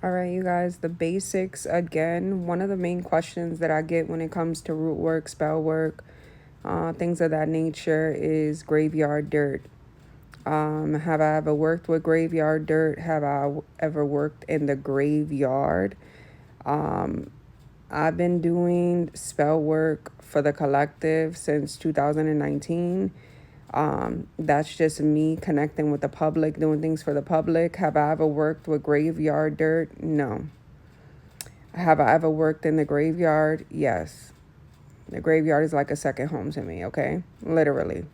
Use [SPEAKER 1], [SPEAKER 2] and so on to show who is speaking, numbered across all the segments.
[SPEAKER 1] All right, you guys, the basics again. One of the main questions that I get when it comes to root work, spell work, things of that nature is graveyard dirt. Have I ever worked with graveyard dirt? Have I ever worked in the graveyard? Um, I've been doing spell work for the collective since 2019. That's just me connecting with the public, doing things for the public. Have I ever worked with graveyard dirt? No. Have I ever worked in the graveyard? Yes. The graveyard is like a second home to me, okay? Literally.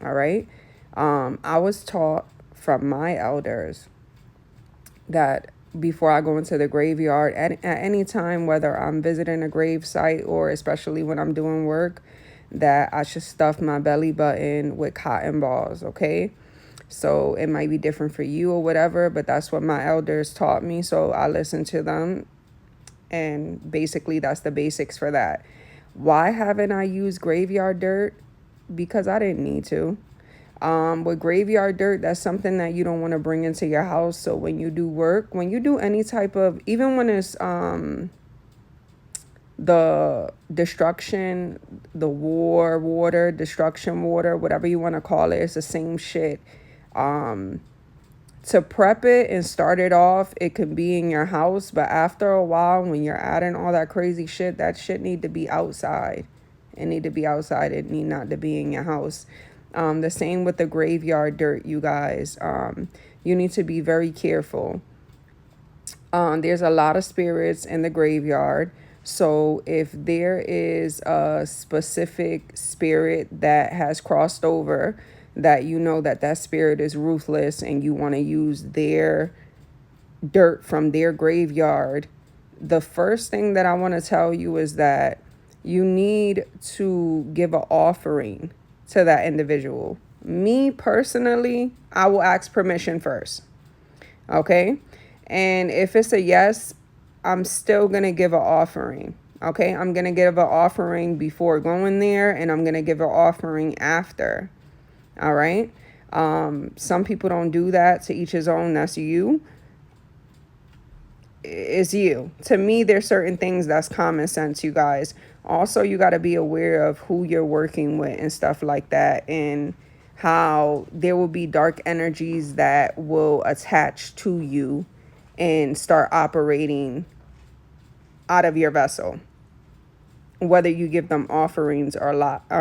[SPEAKER 1] All right. I was taught from my elders that before I go into the graveyard, at any time, whether I'm visiting a grave site or especially when I'm doing work, that I should stuff my belly button with cotton balls, okay? So it might be different for you or whatever, but that's what my elders taught me. So I listened to them, and basically that's the basics for that. Why haven't I used graveyard dirt? Because I didn't need to. With graveyard dirt, that's something that you don't want to bring into your house. So when you do work, when you do any type of, even when it's the destruction, the war water, destruction water, whatever you want to call it, it's the same shit. Um, to prep it and start it off, it can be in your house, but after a while, when you're adding all that crazy shit, that shit need to be outside. It need to be outside. It need not to be in your house. The same with the graveyard dirt, you guys. You need to be very careful. There's a lot of spirits in the graveyard. So if there is a specific spirit that has crossed over, that you know that that spirit is ruthless and you want to use their dirt from their graveyard, the first thing that I want to tell you is that you need to give an offering to that individual. Me personally, I will ask permission first. Okay? And if it's a yes, I'm still going to give an offering. Okay? I'm going to give an offering before going there, and I'm going to give an offering after. All right? Some people don't do that. To each his own. That's you. It's you. To me, there's certain things that's common sense, you guys. Also, you got to be aware of who you're working with and stuff like that, and how there will be dark energies that will attach to you and start operating out of your vessel, whether you give them offerings or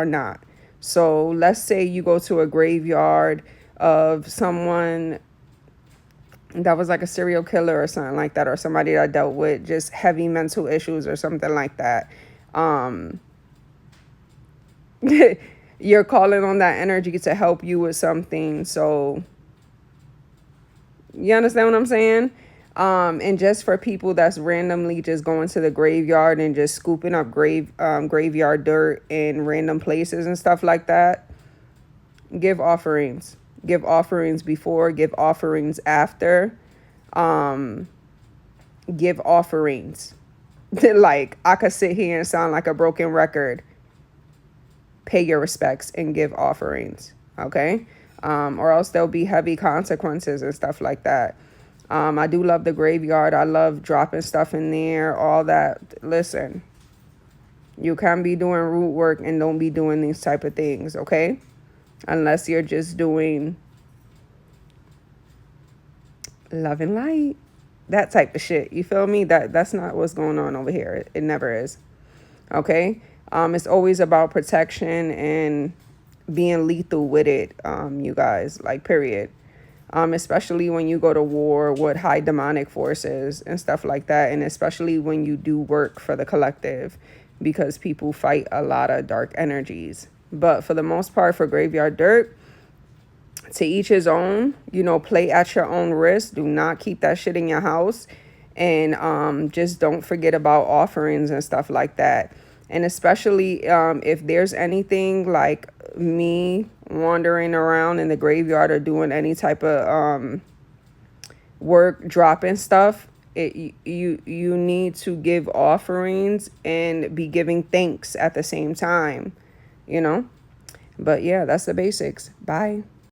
[SPEAKER 1] not. So let's say you go to a graveyard of someone that was like a serial killer or something like that, or somebody that dealt with just heavy mental issues or something like that. Um, you're calling on that energy to help you with something. So you understand what I'm saying? And just for people that's randomly just going to the graveyard and just scooping up graveyard dirt in random places and stuff like that, give offerings. Give offerings before, give offerings after. Give offerings. Like, I could sit here and sound like a broken record. Pay your respects and give offerings, okay? Or else there'll be heavy consequences and stuff like that. I do love the graveyard. I love dropping stuff in there, all that. Listen, you can be doing root work and don't be doing these type of things, okay? Unless you're just doing love and light, that type of shit. You feel me? That's not what's going on over here. It never is. Okay? It's always about protection and being lethal with it, you guys, like, period. Especially when you go to war with high demonic forces and stuff like that, and especially when you do work for the collective, because people fight a lot of dark energies. But for the most part, for graveyard dirt, to each his own. Play at your own risk. Do not keep that shit in your house. And just don't forget about offerings and stuff like that. And especially if there's anything like me wandering around in the graveyard or doing any type of work, dropping stuff, you need to give offerings and be giving thanks at the same time. But yeah, that's the basics. Bye.